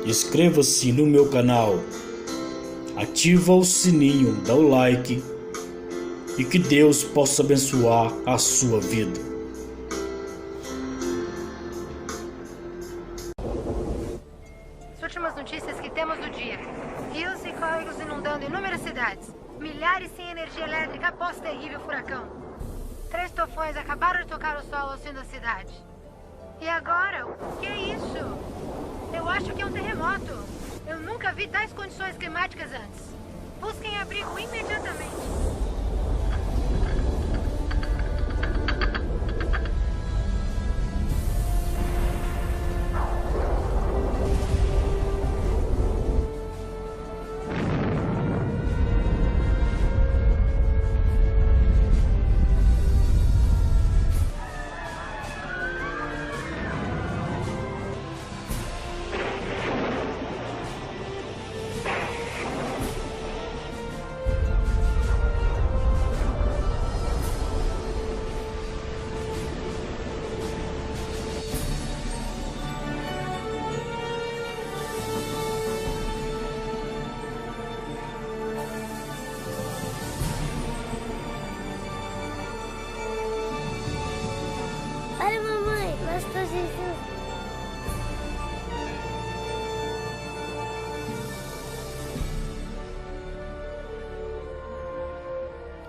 inscreva-se no meu canal, ativa o sininho, dá o like e que Deus possa abençoar a sua vida. As últimas notícias que temos do dia: rios e córregos inundando inúmeras cidades, milhares sem energia elétrica após terrível furacão. 3 tufões acabaram de tocar o solo ao sul da cidade. E agora? O que é isso? Eu acho que é um terremoto. Eu nunca vi tais condições climáticas antes. Busquem abrigo imediatamente. Olha, mamãe, gostou disso?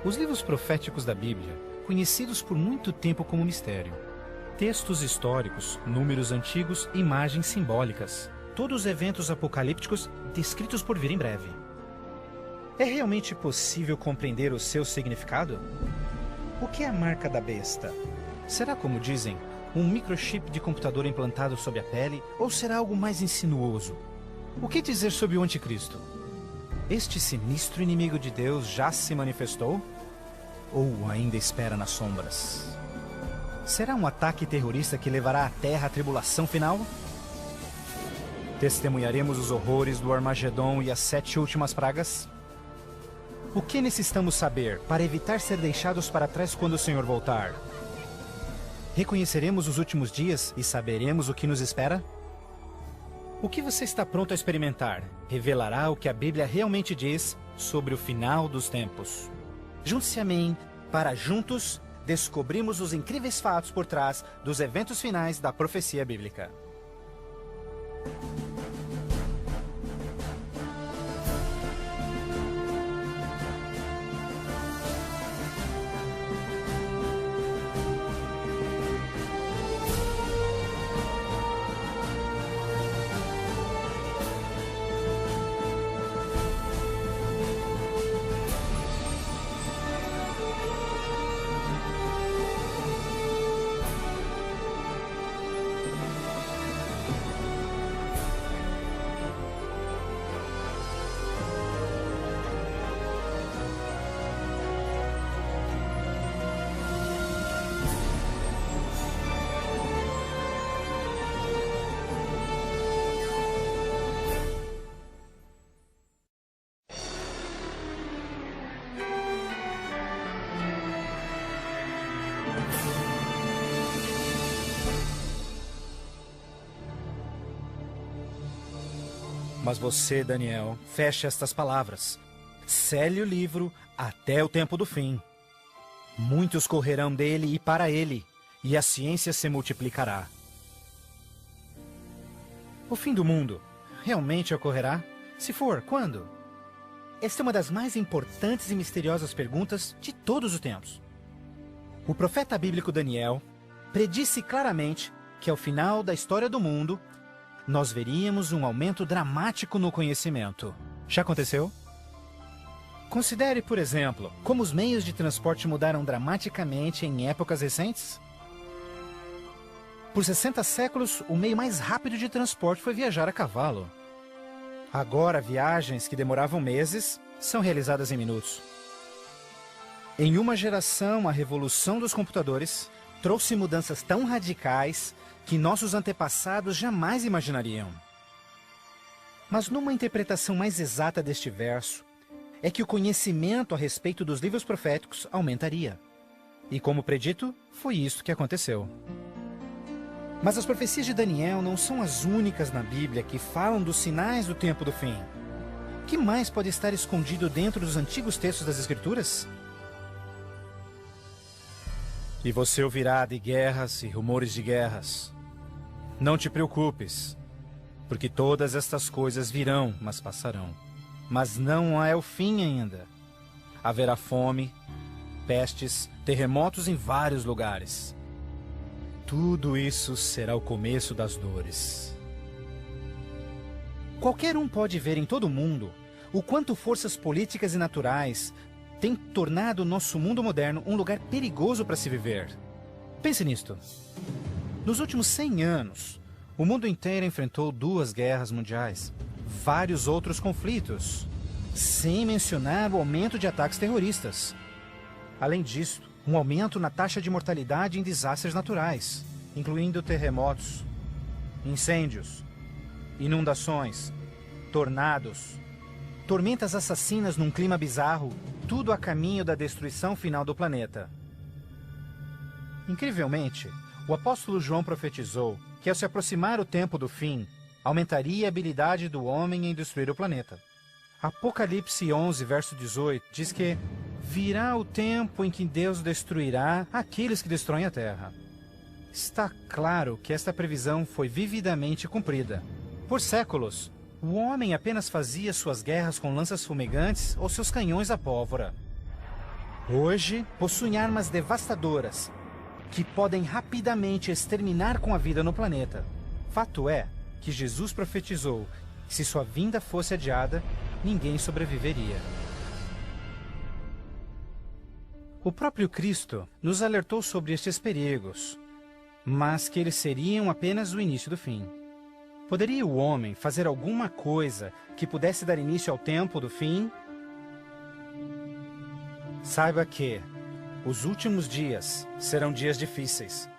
Os livros proféticos da Bíblia, conhecidos por muito tempo como mistério. Textos históricos, números antigos, imagens simbólicas. Todos eventos apocalípticos descritos por vir em breve. É realmente possível compreender o seu significado? O que é a marca da besta? Será, como dizem, um microchip de computador implantado sob a pele, ou será algo mais insinuoso? O que dizer sobre o anticristo? Este sinistro inimigo de Deus já se manifestou? Ou ainda espera nas sombras? Será um ataque terrorista que levará a Terra à tribulação final? Testemunharemos os horrores do Armagedon e as 7 últimas pragas? O que necessitamos saber para evitar ser deixados para trás quando o Senhor voltar? Reconheceremos os últimos dias e saberemos o que nos espera? O que você está pronto a experimentar revelará o que a Bíblia realmente diz sobre o final dos tempos. Junte-se a mim para juntos descobrirmos os incríveis fatos por trás dos eventos finais da profecia bíblica. Mas você, Daniel, feche estas palavras. Cele o livro até o tempo do fim. Muitos correrão dele e para ele, e a ciência se multiplicará. O fim do mundo realmente ocorrerá? Se for, quando? Esta é uma das mais importantes e misteriosas perguntas de todos os tempos. O profeta bíblico Daniel predisse claramente que ao final da história do mundo, nós veríamos um aumento dramático no conhecimento. Já aconteceu? Considere, por exemplo, como os meios de transporte mudaram dramaticamente em épocas recentes. Por 60 séculos, o meio mais rápido de transporte foi viajar a cavalo. Agora, viagens que demoravam meses são realizadas em minutos. Em uma geração, a revolução dos computadores trouxe mudanças tão radicais que nossos antepassados jamais imaginariam. Mas numa interpretação mais exata deste verso, é que o conhecimento a respeito dos livros proféticos aumentaria. E como predito, foi isso que aconteceu. Mas as profecias de Daniel não são as únicas na Bíblia que falam dos sinais do tempo do fim. O que mais pode estar escondido dentro dos antigos textos das Escrituras? E você ouvirá de guerras e rumores de guerras. Não te preocupes, porque todas estas coisas virão, mas passarão. Mas não é o fim ainda. Haverá fome, pestes, terremotos em vários lugares. Tudo isso será o começo das dores. Qualquer um pode ver em todo o mundo o quanto forças políticas e naturais têm tornado o nosso mundo moderno um lugar perigoso para se viver. Pense nisto. Nos últimos 100 anos, o mundo inteiro enfrentou 2 guerras mundiais, vários outros conflitos, sem mencionar o aumento de ataques terroristas. Além disso, um aumento na taxa de mortalidade em desastres naturais, incluindo terremotos, incêndios, inundações, tornados, tormentas assassinas num clima bizarro, tudo a caminho da destruição final do planeta. Incrivelmente, o apóstolo João profetizou que ao se aproximar o tempo do fim, aumentaria a habilidade do homem em destruir o planeta. Apocalipse 11, verso 18, diz que virá o tempo em que Deus destruirá aqueles que destroem a terra. Está claro que esta previsão foi vividamente cumprida. Por séculos, o homem apenas fazia suas guerras com lanças fumegantes ou seus canhões a pólvora. Hoje, possuem armas devastadoras que podem rapidamente exterminar com a vida no planeta. Fato é que Jesus profetizou que se sua vinda fosse adiada, ninguém sobreviveria. O próprio Cristo nos alertou sobre estes perigos, mas que eles seriam apenas o início do fim. Poderia o homem fazer alguma coisa que pudesse dar início ao tempo do fim? Saiba que os últimos dias serão dias difíceis.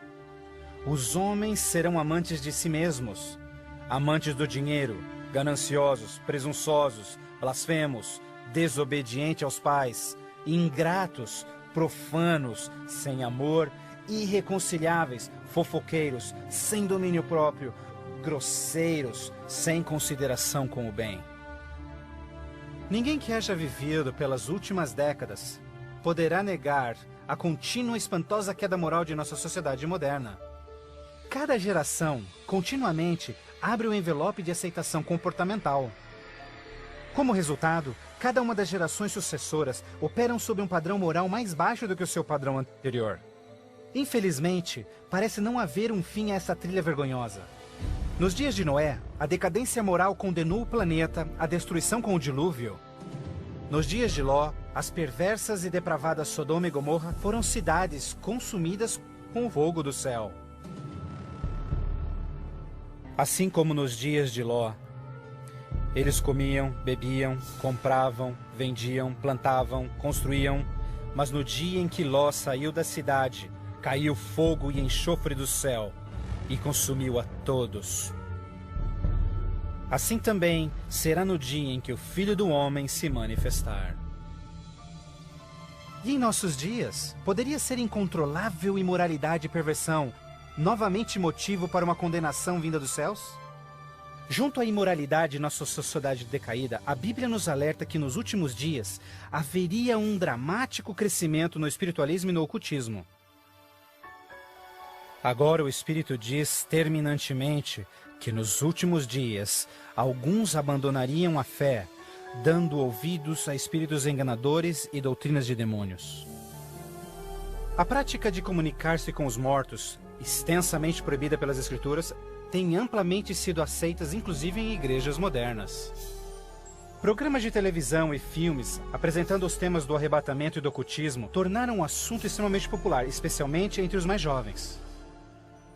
Os homens serão amantes de si mesmos, amantes do dinheiro, gananciosos, presunçosos, blasfemos, desobedientes aos pais, ingratos, profanos, sem amor, irreconciliáveis, fofoqueiros, sem domínio próprio, grosseiros, sem consideração com o bem. Ninguém que haja vivido pelas últimas décadas poderá negar a contínua e espantosa queda moral de nossa sociedade moderna. Cada geração, continuamente, abre o envelope de aceitação comportamental. Como resultado, cada uma das gerações sucessoras operam sob um padrão moral mais baixo do que o seu padrão anterior. Infelizmente, parece não haver um fim a essa trilha vergonhosa. Nos dias de Noé, a decadência moral condenou o planeta à destruição com o dilúvio. Nos dias de Ló, as perversas e depravadas Sodoma e Gomorra foram cidades consumidas com o fogo do céu. Assim como nos dias de Ló, eles comiam, bebiam, compravam, vendiam, plantavam, construíam, mas no dia em que Ló saiu da cidade, caiu fogo e enxofre do céu e consumiu a todos. Assim também será no dia em que o Filho do Homem se manifestar. E em nossos dias, poderia ser incontrolável imoralidade e perversão novamente motivo para uma condenação vinda dos céus? Junto à imoralidade de nossa sociedade decaída, a Bíblia nos alerta que nos últimos dias haveria um dramático crescimento no espiritualismo e no ocultismo. Agora o Espírito diz terminantemente que nos últimos dias alguns abandonariam a fé, dando ouvidos a espíritos enganadores e doutrinas de demônios. A prática de comunicar-se com os mortos, extensamente proibida pelas Escrituras, tem amplamente sido aceitas inclusive em igrejas modernas. Programas de televisão e filmes apresentando os temas do arrebatamento e do ocultismo tornaram um assunto extremamente popular, especialmente entre os mais jovens.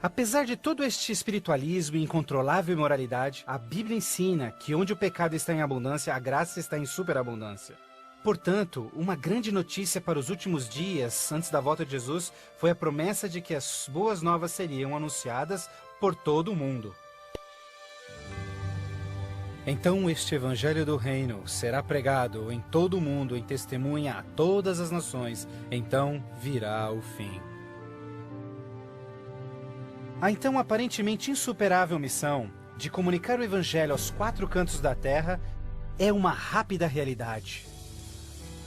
Apesar de todo este espiritualismo e incontrolável imoralidade, a Bíblia ensina que onde o pecado está em abundância, a graça está em superabundância. Portanto, uma grande notícia para os últimos dias, antes da volta de Jesus, foi a promessa de que as boas novas seriam anunciadas por todo o mundo. Então este evangelho do reino será pregado em todo o mundo em testemunha a todas as nações, então virá o fim. A então aparentemente insuperável missão de comunicar o Evangelho aos 4 cantos da Terra é uma rápida realidade.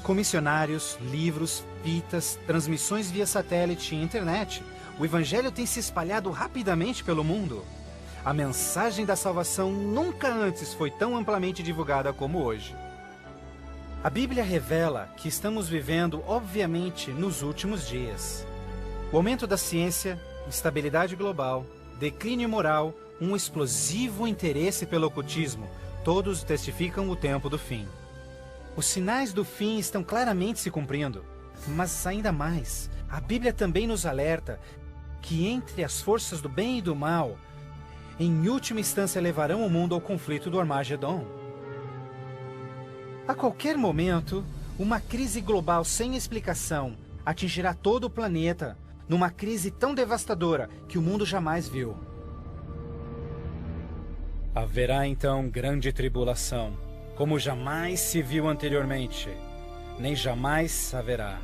Com missionários, livros, fitas, transmissões via satélite e internet, o Evangelho tem se espalhado rapidamente pelo mundo. A mensagem da salvação nunca antes foi tão amplamente divulgada como hoje. A Bíblia revela que estamos vivendo, obviamente, nos últimos dias. O aumento da ciência, instabilidade global, declínio moral, um explosivo interesse pelo ocultismo, todos testificam o tempo do fim. Os sinais do fim estão claramente se cumprindo, mas ainda mais, a Bíblia também nos alerta que entre as forças do bem e do mal, em última instância levarão o mundo ao conflito do Armagedon. A qualquer momento, uma crise global sem explicação atingirá todo o planeta, numa crise tão devastadora que o mundo jamais viu. Haverá então grande tribulação, como jamais se viu anteriormente, nem jamais haverá.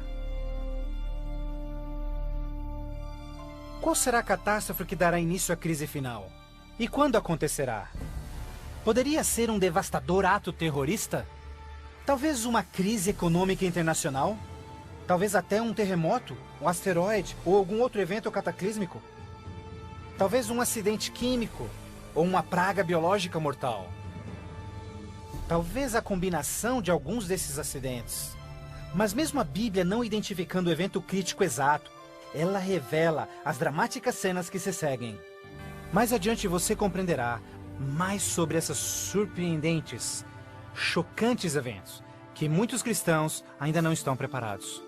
Qual será a catástrofe que dará início à crise final? E quando acontecerá? Poderia ser um devastador ato terrorista? Talvez uma crise econômica internacional? Talvez até um terremoto, um asteroide ou algum outro evento cataclísmico? Talvez um acidente químico ou uma praga biológica mortal? Talvez a combinação de alguns desses acidentes. Mas mesmo a Bíblia não identificando o evento crítico exato, ela revela as dramáticas cenas que se seguem. Mais adiante você compreenderá mais sobre esses surpreendentes, chocantes eventos que muitos cristãos ainda não estão preparados.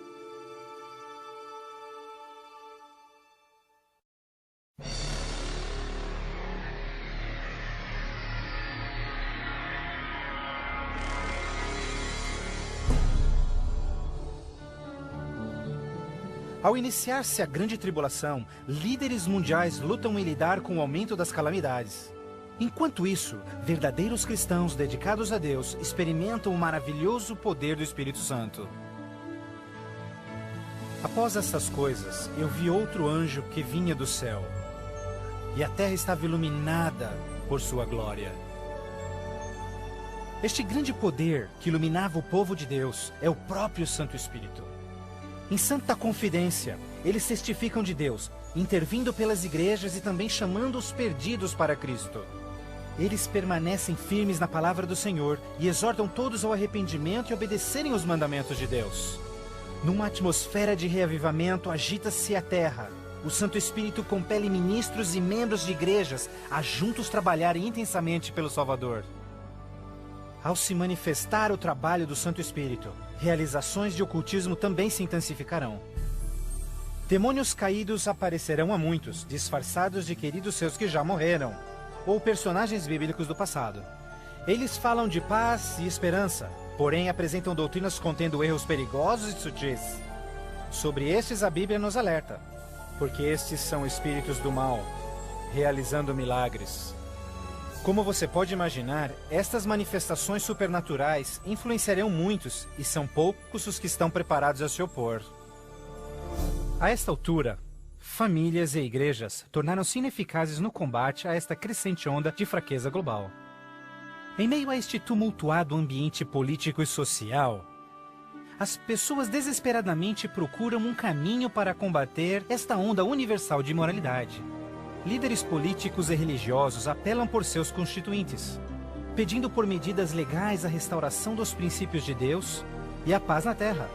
Ao iniciar-se a Grande Tribulação, líderes mundiais lutam em lidar com o aumento das calamidades. Enquanto isso, verdadeiros cristãos dedicados a Deus experimentam o maravilhoso poder do Espírito Santo. Após essas coisas, eu vi outro anjo que vinha do céu, e a terra estava iluminada por sua glória. Este grande poder que iluminava o povo de Deus é o próprio Santo Espírito. Em santa confidência, eles testificam de Deus, intervindo pelas igrejas e também chamando os perdidos para Cristo. Eles permanecem firmes na palavra do Senhor e exortam todos ao arrependimento e obedecerem os mandamentos de Deus. Numa atmosfera de reavivamento, agita-se a terra. O Santo Espírito compele ministros e membros de igrejas a juntos trabalharem intensamente pelo Salvador. Ao se manifestar o trabalho do Santo Espírito, realizações de ocultismo também se intensificarão. Demônios caídos aparecerão a muitos, disfarçados de queridos seus que já morreram, ou personagens bíblicos do passado. Eles falam de paz e esperança, porém apresentam doutrinas contendo erros perigosos e sutis. Sobre estes a Bíblia nos alerta, porque estes são espíritos do mal, realizando milagres. Como você pode imaginar, estas manifestações supernaturais influenciarão muitos e são poucos os que estão preparados a se opor. A esta altura, famílias e igrejas tornaram-se ineficazes no combate a esta crescente onda de fraqueza global. Em meio a este tumultuado ambiente político e social, as pessoas desesperadamente procuram um caminho para combater esta onda universal de imoralidade. Líderes políticos e religiosos apelam por seus constituintes, pedindo por medidas legais a restauração dos princípios de Deus e a paz na terra.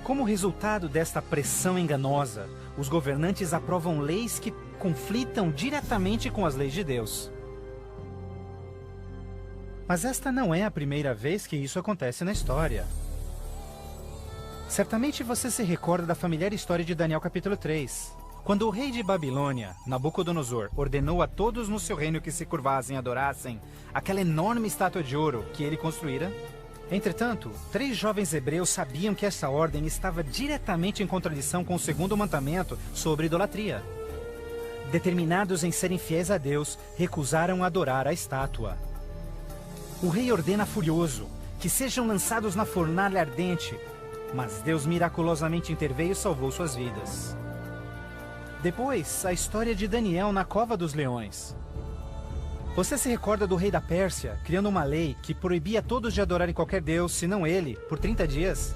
Como resultado desta pressão enganosa, os governantes aprovam leis que conflitam diretamente com as leis de Deus. Mas esta não é a primeira vez que isso acontece na história. Certamente você se recorda da familiar história de Daniel capítulo 3. Quando o rei de Babilônia, Nabucodonosor, ordenou a todos no seu reino que se curvassem e adorassem aquela enorme estátua de ouro que ele construíra. Entretanto, 3 jovens hebreus sabiam que essa ordem estava diretamente em contradição com o segundo mandamento sobre idolatria. Determinados em serem fiéis a Deus, recusaram adorar a estátua. O rei ordena furioso que sejam lançados na fornalha ardente, mas Deus miraculosamente interveio e salvou suas vidas. Depois, a história de Daniel na cova dos leões. Você se recorda do rei da Pérsia criando uma lei que proibia todos de adorarem qualquer deus, senão ele, por 30 dias?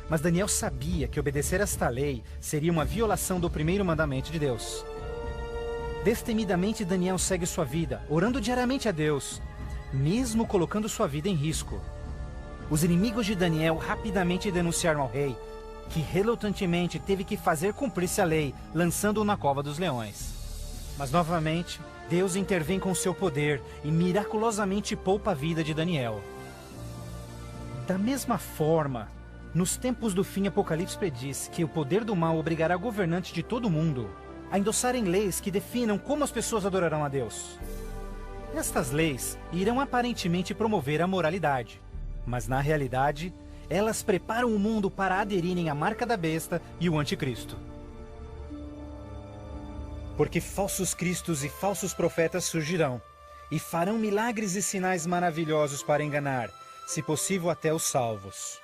Mas Daniel sabia que obedecer esta lei seria uma violação do primeiro mandamento de Deus. Destemidamente, Daniel segue sua vida, orando diariamente a Deus, mesmo colocando sua vida em risco. Os inimigos de Daniel rapidamente denunciaram ao rei, que relutantemente teve que fazer cumprir-se a lei, lançando-o na cova dos leões. Mas novamente, Deus intervém com seu poder e miraculosamente poupa a vida de Daniel. Da mesma forma, nos tempos do fim, Apocalipse prediz que o poder do mal obrigará governantes de todo o mundo a endossarem leis que definam como as pessoas adorarão a Deus. Estas leis irão aparentemente promover a moralidade, mas na realidade, elas preparam o mundo para aderirem à marca da besta e o anticristo. Porque falsos cristos e falsos profetas surgirão, e farão milagres e sinais maravilhosos para enganar, se possível até os salvos.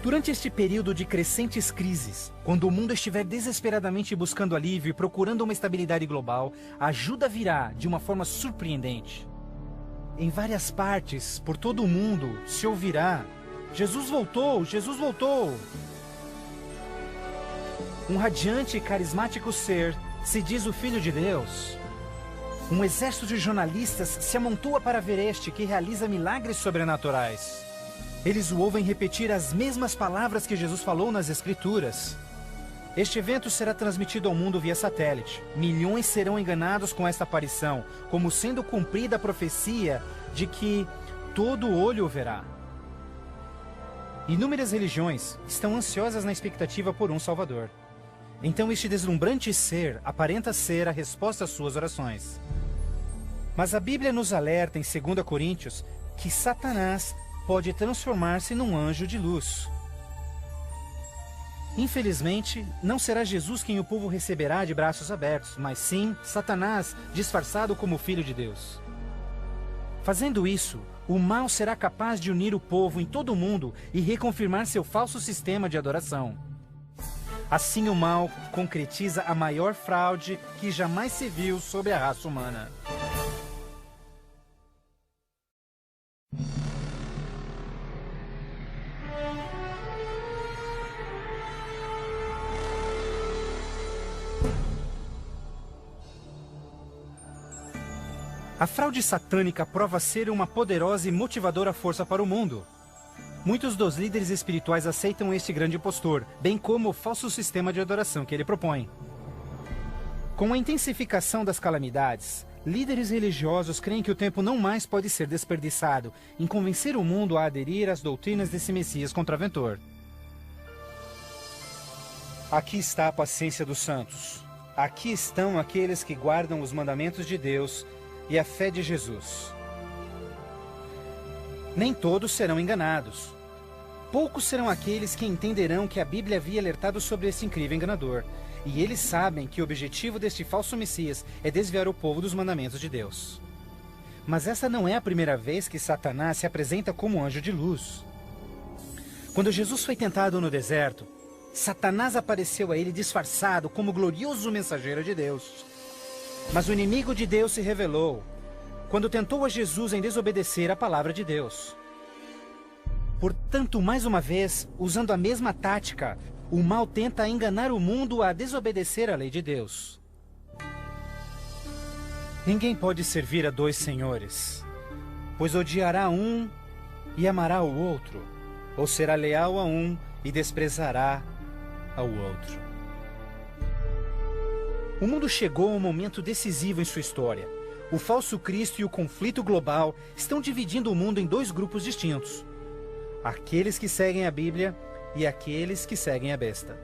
Durante este período de crescentes crises, quando o mundo estiver desesperadamente buscando alívio e procurando uma estabilidade global, a ajuda virá de uma forma surpreendente. Em várias partes, por todo o mundo, se ouvirá: Jesus voltou! Jesus voltou! Um radiante e carismático ser se diz o Filho de Deus. Um exército de jornalistas se amontoa para ver este que realiza milagres sobrenaturais. Eles o ouvem repetir as mesmas palavras que Jesus falou nas Escrituras. Este evento será transmitido ao mundo via satélite. Milhões serão enganados com esta aparição, como sendo cumprida a profecia de que todo olho o verá. Inúmeras religiões estão ansiosas na expectativa por um Salvador. Então este deslumbrante ser aparenta ser a resposta às suas orações. Mas a Bíblia nos alerta em 2 Coríntios que Satanás pode transformar-se num anjo de luz. Infelizmente, não será Jesus quem o povo receberá de braços abertos, mas sim Satanás, disfarçado como Filho de Deus. Fazendo isso, o mal será capaz de unir o povo em todo o mundo e reconfirmar seu falso sistema de adoração. Assim, o mal concretiza a maior fraude que jamais se viu sobre a raça humana. A fraude satânica prova ser uma poderosa e motivadora força para o mundo. Muitos dos líderes espirituais aceitam este grande impostor, bem como o falso sistema de adoração que ele propõe. Com a intensificação das calamidades, líderes religiosos creem que o tempo não mais pode ser desperdiçado em convencer o mundo a aderir às doutrinas desse Messias contraventor. Aqui está a paciência dos santos. Aqui estão aqueles que guardam os mandamentos de Deus e a fé de Jesus. Nem todos serão enganados. Poucos serão aqueles que entenderão que a Bíblia havia alertado sobre esse incrível enganador, e eles sabem que o objetivo deste falso Messias é desviar o povo dos mandamentos de Deus. Mas essa não é a primeira vez que Satanás se apresenta como anjo de luz. Quando Jesus foi tentado no deserto, Satanás apareceu a ele disfarçado como glorioso mensageiro de Deus. Mas o inimigo de Deus se revelou quando tentou a Jesus em desobedecer a palavra de Deus. Portanto, mais uma vez, usando a mesma tática, o mal tenta enganar o mundo a desobedecer a lei de Deus. Ninguém pode servir a dois senhores, pois odiará um e amará o outro, ou será leal a um e desprezará ao outro. O mundo chegou a um momento decisivo em sua história. O falso Cristo e o conflito global estão dividindo o mundo em dois grupos distintos: aqueles que seguem a Bíblia e aqueles que seguem a besta.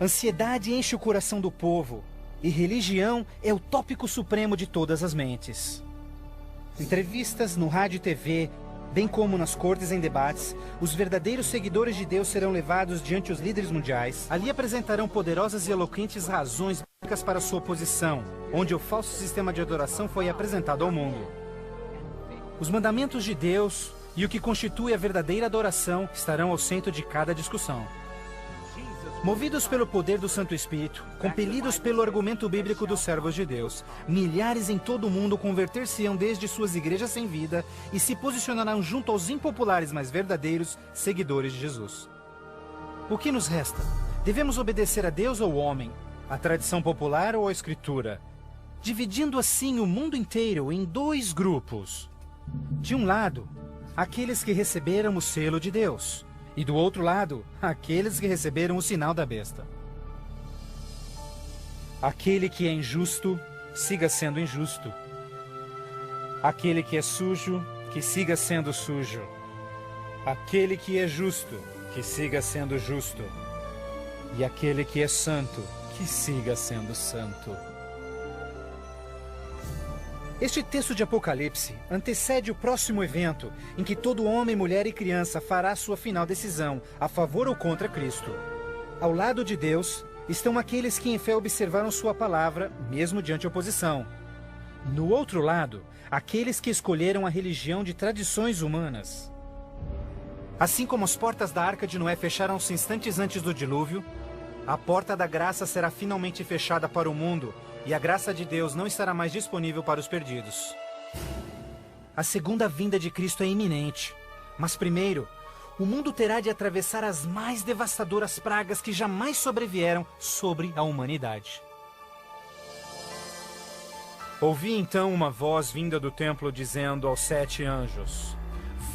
Ansiedade enche o coração do povo, e religião é o tópico supremo de todas as mentes. Entrevistas no rádio e TV, bem como nas cortes em debates, os verdadeiros seguidores de Deus serão levados diante os líderes mundiais. Ali apresentarão poderosas e eloquentes razões bíblicas para sua oposição, onde o falso sistema de adoração foi apresentado ao mundo. Os mandamentos de Deus e o que constitui a verdadeira adoração estarão ao centro de cada discussão. Movidos pelo poder do Santo Espírito, compelidos pelo argumento bíblico dos servos de Deus, milhares em todo o mundo converter-se-ão desde suas igrejas sem vida e se posicionarão junto aos impopulares, mas verdadeiros seguidores de Jesus. O que nos resta? Devemos obedecer a Deus ou ao homem, à tradição popular ou à Escritura, dividindo assim o mundo inteiro em dois grupos. De um lado, aqueles que receberam o selo de Deus, e do outro lado, aqueles que receberam o sinal da besta. Aquele que é injusto, siga sendo injusto. Aquele que é sujo, que siga sendo sujo. Aquele que é justo, que siga sendo justo. E aquele que é santo, que siga sendo santo. Este texto de Apocalipse antecede o próximo evento em que todo homem, mulher e criança fará sua final decisão a favor ou contra Cristo. Ao lado de Deus estão aqueles que em fé observaram sua palavra, mesmo diante oposição. No outro lado, aqueles que escolheram a religião de tradições humanas. Assim como as portas da Arca de Noé fecharam-se instantes antes do dilúvio, a porta da graça será finalmente fechada para o mundo e a graça de Deus não estará mais disponível para os perdidos. A segunda vinda de Cristo é iminente, mas primeiro, o mundo terá de atravessar as mais devastadoras pragas que jamais sobrevieram sobre a humanidade. Ouvi então uma voz vinda do templo dizendo aos 7 anjos: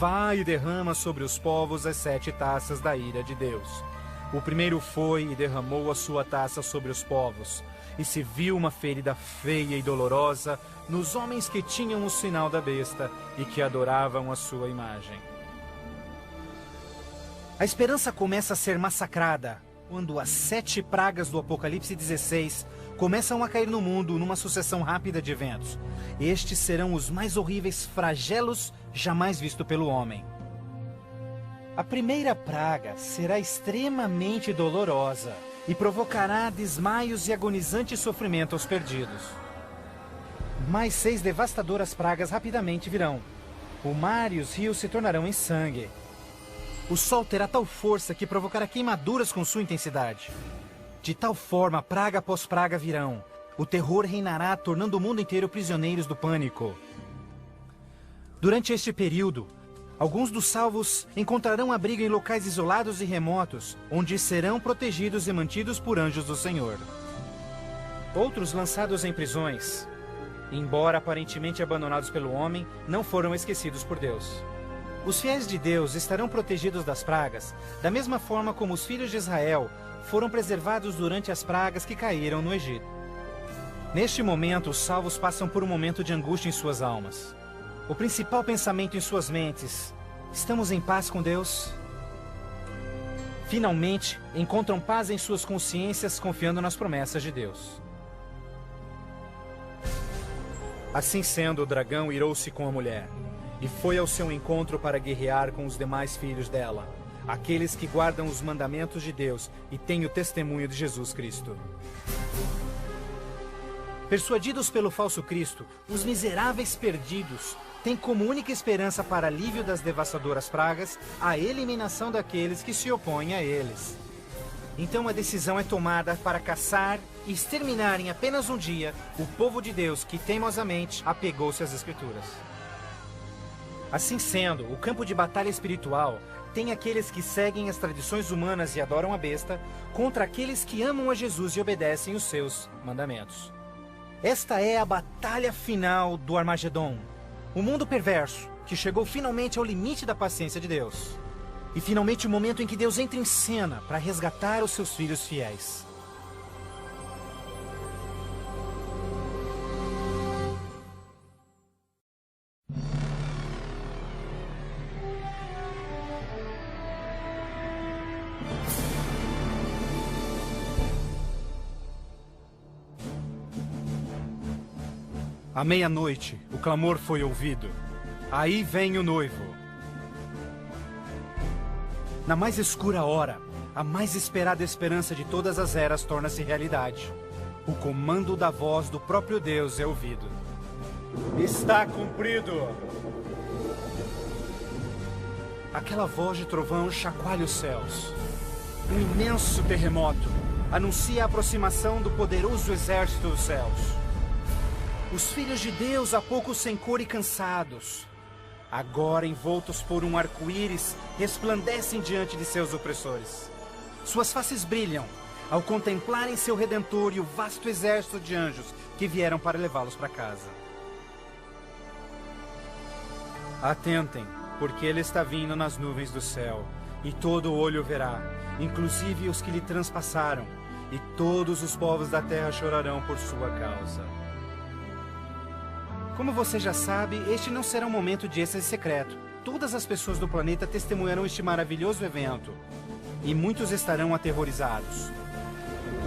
vai e derrama sobre os povos as 7 taças da ira de Deus. O primeiro foi e derramou a sua taça sobre os povos, e se viu uma ferida feia e dolorosa nos homens que tinham o sinal da besta e que adoravam a sua imagem. A esperança começa a ser massacrada quando as 7 pragas do Apocalipse 16 começam a cair no mundo numa sucessão rápida de eventos. Estes serão os mais horríveis flagelos jamais vistos pelo homem. A primeira praga será extremamente dolorosa e provocará desmaios e agonizante sofrimento aos perdidos. Mais 6 devastadoras pragas rapidamente virão. O mar e os rios se tornarão em sangue. O sol terá tal força que provocará queimaduras com sua intensidade. De tal forma, praga após praga virão. O terror reinará, tornando o mundo inteiro prisioneiros do pânico. Durante este período, alguns dos salvos encontrarão abrigo em locais isolados e remotos, onde serão protegidos e mantidos por anjos do Senhor. Outros, lançados em prisões, embora aparentemente abandonados pelo homem, não foram esquecidos por Deus. Os fiéis de Deus estarão protegidos das pragas, da mesma forma como os filhos de Israel foram preservados durante as pragas que caíram no Egito. Neste momento, os salvos passam por um momento de angústia em suas almas. O principal pensamento em suas mentes: estamos em paz com Deus? Finalmente, encontram paz em suas consciências, confiando nas promessas de Deus. Assim sendo, o dragão irou-se com a mulher, e foi ao seu encontro para guerrear com os demais filhos dela, aqueles que guardam os mandamentos de Deus e têm o testemunho de Jesus Cristo. Persuadidos pelo falso Cristo, os miseráveis perdidos têm como única esperança para alívio das devastadoras pragas a eliminação daqueles que se opõem a eles. Então a decisão é tomada para caçar e exterminar em apenas um dia o povo de Deus que teimosamente apegou-se às Escrituras. Assim sendo, o campo de batalha espiritual tem aqueles que seguem as tradições humanas e adoram a besta, contra aqueles que amam a Jesus e obedecem os seus mandamentos. Esta é a batalha final do Armagedon. O mundo perverso, que chegou finalmente ao limite da paciência de Deus. E finalmente o momento em que Deus entra em cena para resgatar os seus filhos fiéis. À meia-noite, o clamor foi ouvido. Aí vem o noivo. Na mais escura hora, a mais esperada esperança de todas as eras torna-se realidade. O comando da voz do próprio Deus é ouvido. Está cumprido! Aquela voz de trovão chacoalha os céus. Um imenso terremoto anuncia a aproximação do poderoso exército dos céus. Os filhos de Deus, há pouco sem cor e cansados, agora envoltos por um arco-íris, resplandecem diante de seus opressores. Suas faces brilham ao contemplarem seu Redentor e o vasto exército de anjos que vieram para levá-los para casa. Atentem, porque ele está vindo nas nuvens do céu, e todo olho o verá, inclusive os que lhe transpassaram, e todos os povos da terra chorarão por sua causa. Como você já sabe, este não será um momento de êxtase secreto. Todas as pessoas do planeta testemunharão este maravilhoso evento, e muitos estarão aterrorizados.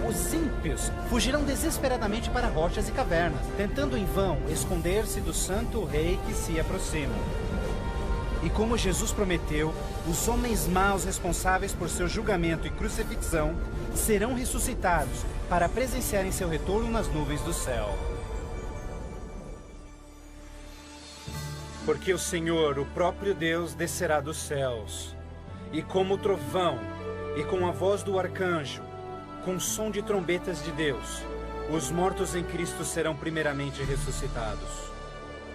Os ímpios fugirão desesperadamente para rochas e cavernas, tentando em vão esconder-se do santo rei que se aproxima. E como Jesus prometeu, os homens maus responsáveis por seu julgamento e crucifixão serão ressuscitados para presenciarem seu retorno nas nuvens do céu. Porque o Senhor, o próprio Deus, descerá dos céus, e como trovão, e com a voz do arcanjo, com o som de trombetas de Deus, os mortos em Cristo serão primeiramente ressuscitados.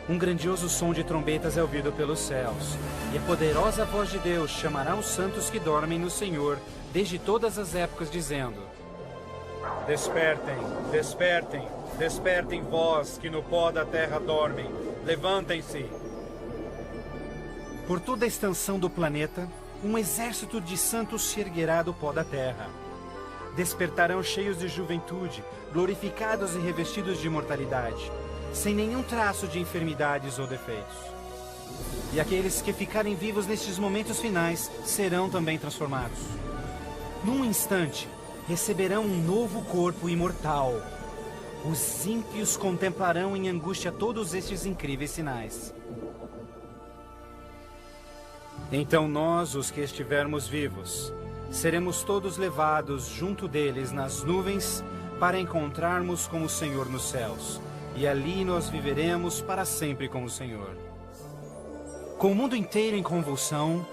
Um grandioso som de trombetas é ouvido pelos céus, e a poderosa voz de Deus chamará os santos que dormem no Senhor desde todas as épocas, dizendo: Despertem, despertem, despertem vós que no pó da terra dormem, levantem-se. Por toda a extensão do planeta, um exército de santos se erguerá do pó da terra. Despertarão cheios de juventude, glorificados e revestidos de imortalidade, sem nenhum traço de enfermidades ou defeitos. E aqueles que ficarem vivos nestes momentos finais serão também transformados. Num instante, receberão um novo corpo imortal. Os ímpios contemplarão em angústia todos estes incríveis sinais. Então nós, os que estivermos vivos, seremos todos levados junto deles nas nuvens para encontrarmos com o Senhor nos céus. E ali nós viveremos para sempre com o Senhor. Com o mundo inteiro em convulsão,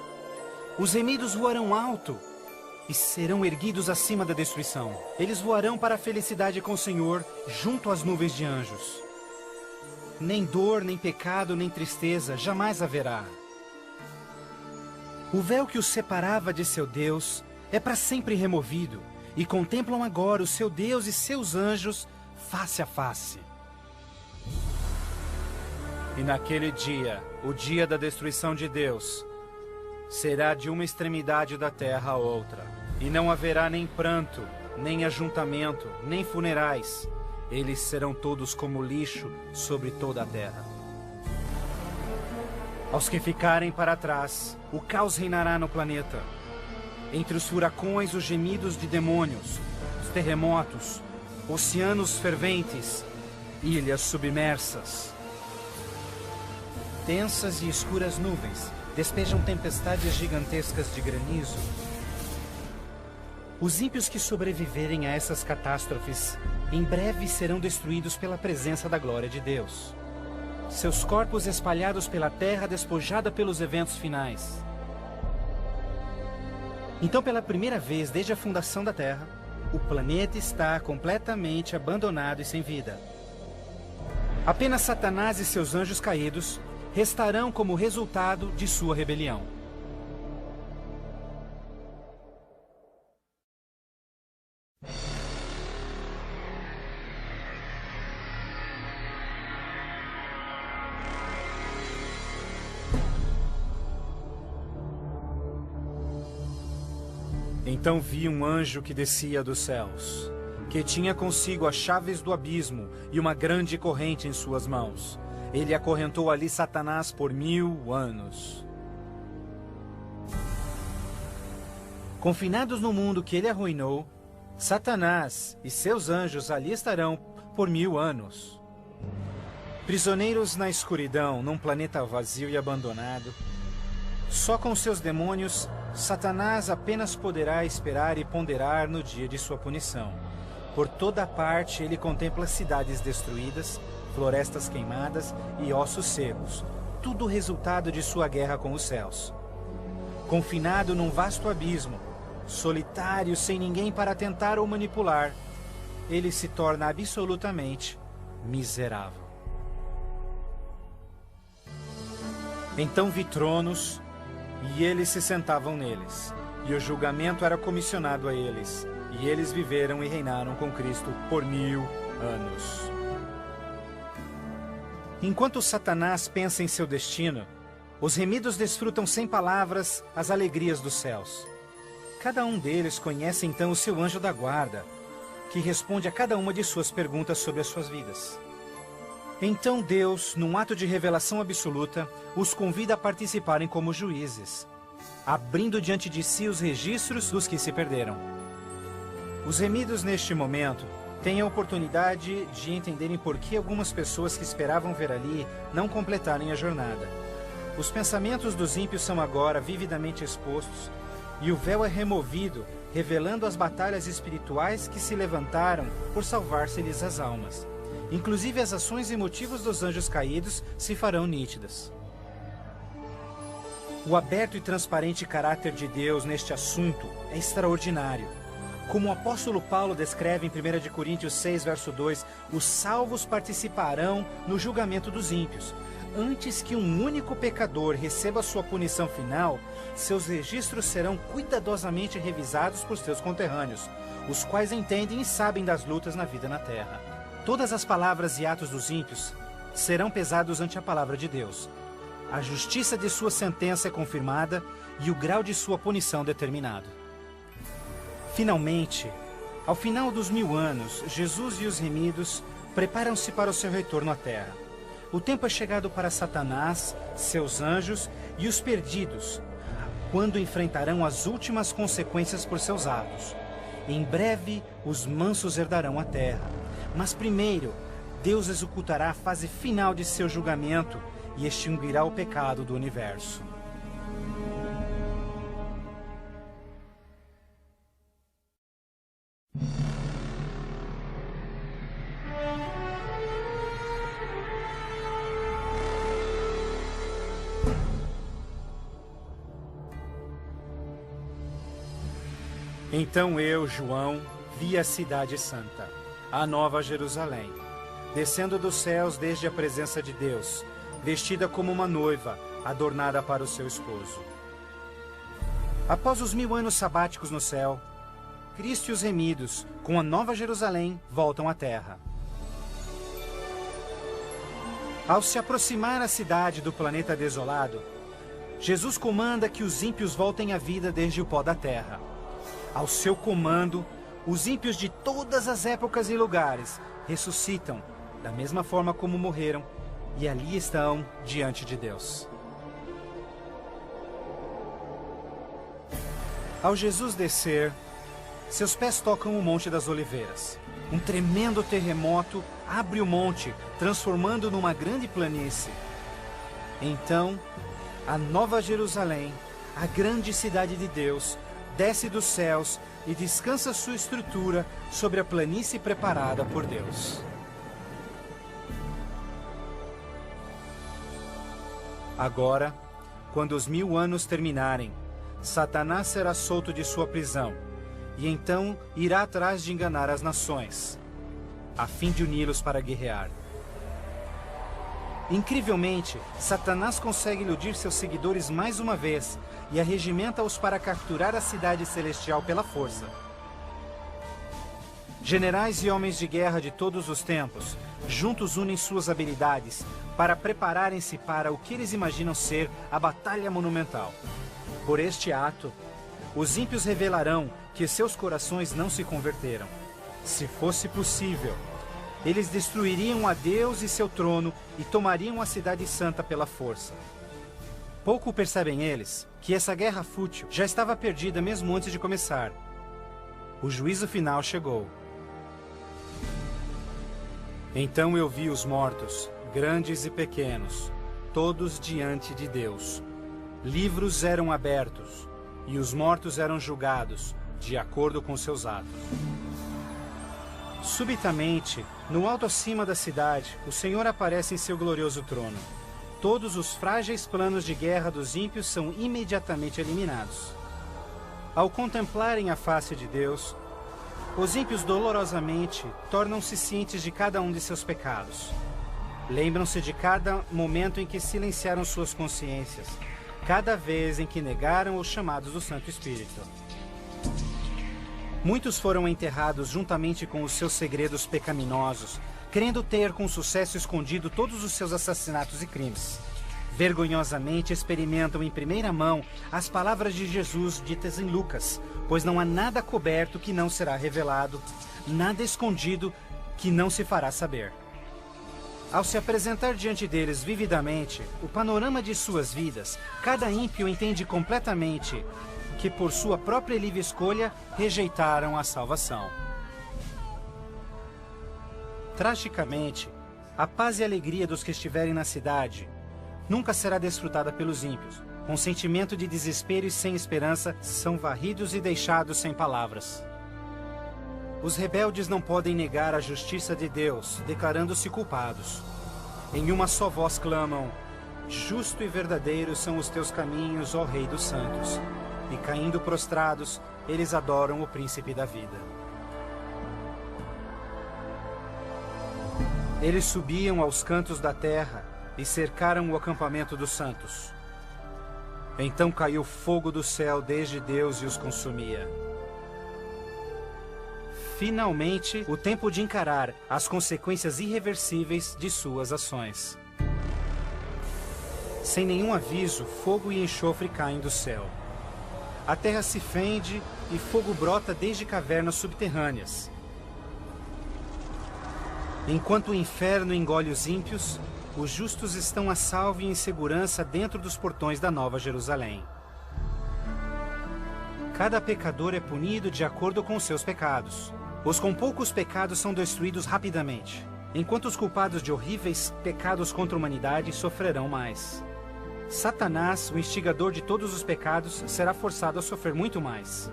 os remidos voarão alto e serão erguidos acima da destruição. Eles voarão para a felicidade com o Senhor, junto às nuvens de anjos. Nem dor, nem pecado, nem tristeza jamais haverá. O véu que os separava de seu Deus é para sempre removido, e contemplam agora o seu Deus e seus anjos face a face. E naquele dia, o dia da destruição de Deus, será de uma extremidade da terra a outra, e não haverá nem pranto, nem ajuntamento, nem funerais. Eles serão todos como lixo sobre toda a terra. Aos que ficarem para trás, o caos reinará no planeta. Entre os furacões, os gemidos de demônios, os terremotos, oceanos ferventes, ilhas submersas. Densas e escuras nuvens despejam tempestades gigantescas de granizo. Os ímpios que sobreviverem a essas catástrofes, em breve serão destruídos pela presença da glória de Deus. Seus corpos espalhados pela terra despojada pelos eventos finais. Então, pela primeira vez desde a fundação da Terra, o planeta está completamente abandonado e sem vida. Apenas Satanás e seus anjos caídos restarão como resultado de sua rebelião. Então vi um anjo que descia dos céus, que tinha consigo as chaves do abismo e uma grande corrente em suas mãos. Ele acorrentou ali Satanás por 1000 anos. Confinados no mundo que ele arruinou, Satanás e seus anjos ali estarão por 1000 anos. Prisioneiros na escuridão, num planeta vazio e abandonado, só com seus demônios, Satanás apenas poderá esperar e ponderar no dia de sua punição. Por toda parte ele contempla cidades destruídas, florestas queimadas e ossos secos, tudo resultado de sua guerra com os céus. Confinado num vasto abismo, solitário, sem ninguém para tentar ou manipular, ele se torna absolutamente miserável. Então vi tronos, e eles se sentavam neles, e o julgamento era comissionado a eles, e eles viveram e reinaram com Cristo por 1000 anos. Enquanto Satanás pensa em seu destino, os remidos desfrutam sem palavras as alegrias dos céus. Cada um deles conhece então o seu anjo da guarda, que responde a cada uma de suas perguntas sobre as suas vidas. Então Deus, num ato de revelação absoluta, os convida a participarem como juízes, abrindo diante de si os registros dos que se perderam. Os remidos neste momento têm a oportunidade de entenderem por que algumas pessoas que esperavam ver ali não completarem a jornada. Os pensamentos dos ímpios são agora vividamente expostos, e o véu é removido, revelando as batalhas espirituais que se levantaram por salvar-se-lhes as almas. Inclusive as ações e motivos dos anjos caídos se farão nítidas. O aberto e transparente caráter de Deus neste assunto é extraordinário. Como o apóstolo Paulo descreve em 1 Coríntios 6, verso 2, os salvos participarão no julgamento dos ímpios. Antes que um único pecador receba sua punição final, seus registros serão cuidadosamente revisados por seus conterrâneos, os quais entendem e sabem das lutas na vida na terra. Todas as palavras e atos dos ímpios serão pesados ante a palavra de Deus. A justiça de sua sentença é confirmada e o grau de sua punição determinado. Finalmente, ao final dos 1000 anos, Jesus e os remidos preparam-se para o seu retorno à terra. O tempo é chegado para Satanás, seus anjos e os perdidos, quando enfrentarão as últimas consequências por seus atos. Em breve, os mansos herdarão a terra. Mas primeiro, Deus executará a fase final de seu julgamento e extinguirá o pecado do universo. Então eu, João, vi a cidade santa, a Nova Jerusalém, descendo dos céus desde a presença de Deus, vestida como uma noiva, adornada para o seu esposo. Após os 1000 anos sabáticos no céu, Cristo e os remidos, com a Nova Jerusalém, voltam à terra. Ao se aproximar a cidade do planeta desolado, Jesus comanda que os ímpios voltem à vida desde o pó da terra. Ao seu comando, os ímpios de todas as épocas e lugares ressuscitam, da mesma forma como morreram, e ali estão diante de Deus. Ao Jesus descer, seus pés tocam o Monte das Oliveiras. Um tremendo terremoto abre o monte, transformando numa grande planície. Então, a Nova Jerusalém, a grande cidade de Deus, desce dos céus e descansa sua estrutura sobre a planície preparada por Deus. Agora, quando os 1000 anos terminarem, Satanás será solto de sua prisão, e então irá atrás de enganar as nações, a fim de uni-los para guerrear. Incrivelmente, Satanás consegue iludir seus seguidores mais uma vez e arregimenta-os para capturar a cidade celestial pela força. Generais e homens de guerra de todos os tempos, juntos unem suas habilidades para prepararem-se para o que eles imaginam ser a batalha monumental. Por este ato, os ímpios revelarão que seus corações não se converteram. Se fosse possível, eles destruiriam a Deus e seu trono e tomariam a cidade santa pela força. Pouco percebem eles que essa guerra fútil já estava perdida mesmo antes de começar. O juízo final chegou. Então eu vi os mortos, grandes e pequenos, todos diante de Deus. Livros eram abertos, e os mortos eram julgados, de acordo com seus atos. Subitamente, no alto acima da cidade, o Senhor aparece em seu glorioso trono. Todos os frágeis planos de guerra dos ímpios são imediatamente eliminados. Ao contemplarem a face de Deus, os ímpios dolorosamente tornam-se cientes de cada um de seus pecados. Lembram-se de cada momento em que silenciaram suas consciências, cada vez em que negaram os chamados do Santo Espírito. Muitos foram enterrados juntamente com os seus segredos pecaminosos, crendo ter com sucesso escondido todos os seus assassinatos e crimes. Vergonhosamente experimentam em primeira mão as palavras de Jesus ditas em Lucas, pois não há nada coberto que não será revelado, nada escondido que não se fará saber. Ao se apresentar diante deles vividamente o panorama de suas vidas, cada ímpio entende completamente que por sua própria livre escolha rejeitaram a salvação. Tragicamente, a paz e a alegria dos que estiverem na cidade nunca será desfrutada pelos ímpios. Com sentimento de desespero e sem esperança, são varridos e deixados sem palavras. Os rebeldes não podem negar a justiça de Deus, declarando-se culpados. Em uma só voz clamam: justo e verdadeiro são os teus caminhos, ó Rei dos Santos. E caindo prostrados, eles adoram o Príncipe da Vida. Eles subiam aos cantos da terra e cercaram o acampamento dos santos. Então caiu fogo do céu desde Deus e os consumia. Finalmente, o tempo de encarar as consequências irreversíveis de suas ações. Sem nenhum aviso, fogo e enxofre caem do céu. A terra se fende e fogo brota desde cavernas subterrâneas. Enquanto o inferno engole os ímpios, os justos estão a salvo e em segurança dentro dos portões da Nova Jerusalém. Cada pecador é punido de acordo com seus pecados. Os com poucos pecados são destruídos rapidamente, enquanto os culpados de horríveis pecados contra a humanidade sofrerão mais. Satanás, o instigador de todos os pecados, será forçado a sofrer muito mais.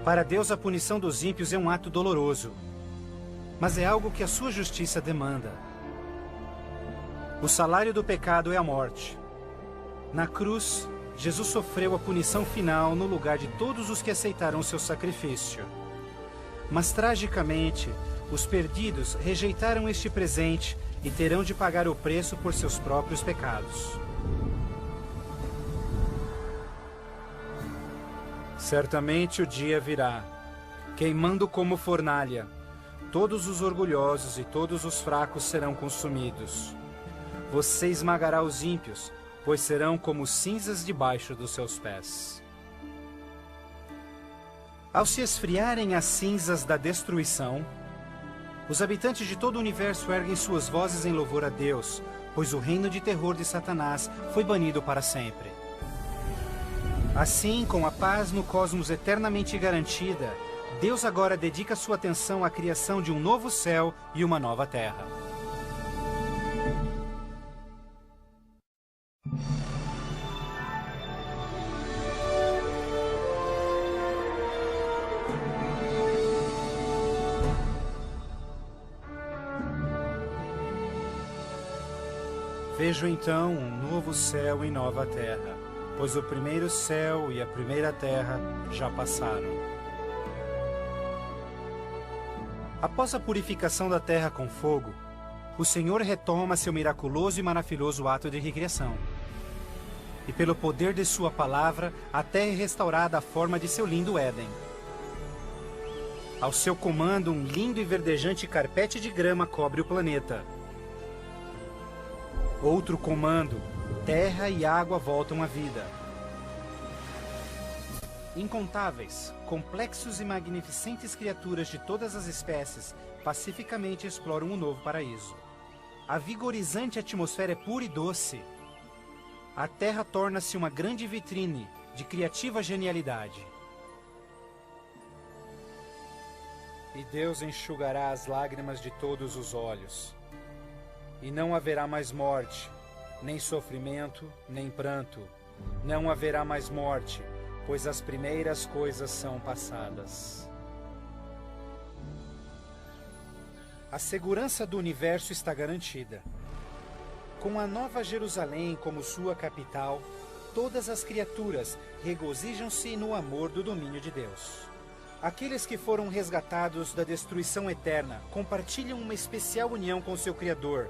Para Deus, a punição dos ímpios é um ato doloroso, mas é algo que a sua justiça demanda. O salário do pecado é a morte. Na cruz, Jesus sofreu a punição final no lugar de todos os que aceitaram o seu sacrifício. Mas, tragicamente, os perdidos rejeitaram este presente e terão de pagar o preço por seus próprios pecados. Certamente o dia virá, queimando como fornalha. Todos os orgulhosos e todos os fracos serão consumidos. Você esmagará os ímpios, pois serão como cinzas debaixo dos seus pés. Ao se esfriarem as cinzas da destruição, os habitantes de todo o universo erguem suas vozes em louvor a Deus, pois o reino de terror de Satanás foi banido para sempre. Assim, com a paz no cosmos eternamente garantida, Deus agora dedica sua atenção à criação de um novo céu e uma nova terra. Vejo então um novo céu e nova terra, pois o primeiro céu e a primeira terra já passaram. Após a purificação da terra com fogo, o Senhor retoma seu miraculoso e maravilhoso ato de recriação. E pelo poder de sua palavra, a terra é restaurada à forma de seu lindo Éden. Ao seu comando, um lindo e verdejante carpete de grama cobre o planeta. Outro comando, terra e água voltam à vida. Incontáveis, complexos e magnificentes criaturas de todas as espécies pacificamente exploram um novo paraíso. A vigorizante atmosfera é pura e doce. A terra torna-se uma grande vitrine de criativa genialidade. E Deus enxugará as lágrimas de todos os olhos. E não haverá mais morte, nem sofrimento, nem pranto. Não haverá mais morte, pois as primeiras coisas são passadas. A segurança do universo está garantida. Com a Nova Jerusalém como sua capital, todas as criaturas regozijam-se no amor do domínio de Deus. Aqueles que foram resgatados da destruição eterna compartilham uma especial união com seu Criador,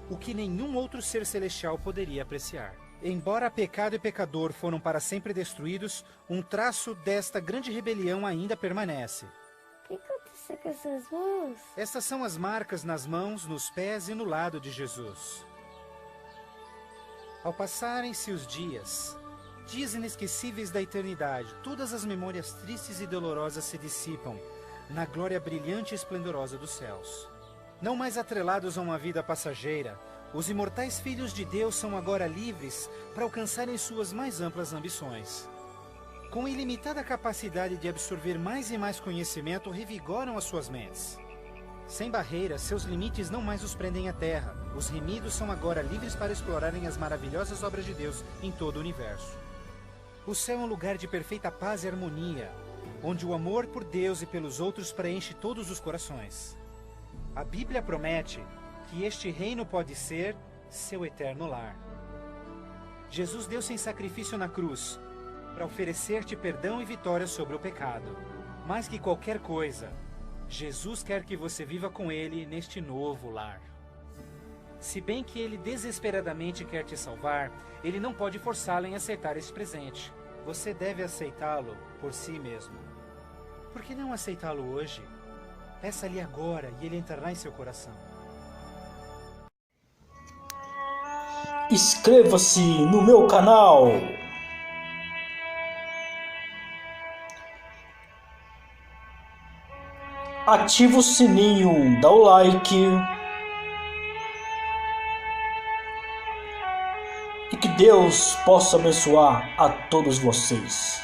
o que nenhum outro ser celestial poderia apreciar. Embora pecado e pecador foram para sempre destruídos, um traço desta grande rebelião ainda permanece. O que aconteceu com essas mãos? Estas são as marcas nas mãos, nos pés e no lado de Jesus. Ao passarem-se os dias inesquecíveis da eternidade, todas as memórias tristes e dolorosas se dissipam na glória brilhante e esplendorosa dos céus. Não mais atrelados a uma vida passageira, os imortais filhos de Deus são agora livres para alcançarem suas mais amplas ambições. Com ilimitada capacidade de absorver mais e mais conhecimento, revigoram as suas mentes. Sem barreiras, seus limites não mais os prendem à terra. Os remidos são agora livres para explorarem as maravilhosas obras de Deus em todo o universo. O céu é um lugar de perfeita paz e harmonia, onde o amor por Deus e pelos outros preenche todos os corações. A Bíblia promete que este reino pode ser seu eterno lar. Jesus deu-se em sacrifício na cruz para oferecer-te perdão e vitória sobre o pecado. Mais que qualquer coisa, Jesus quer que você viva com Ele neste novo lar. Se bem que Ele desesperadamente quer te salvar, Ele não pode forçá-lo em aceitar este presente. Você deve aceitá-lo por si mesmo. Por que não aceitá-lo hoje? Peça-lhe agora e Ele entrará em seu coração. Inscreva-se no meu canal. Ative o sininho, dá o like. E que Deus possa abençoar a todos vocês.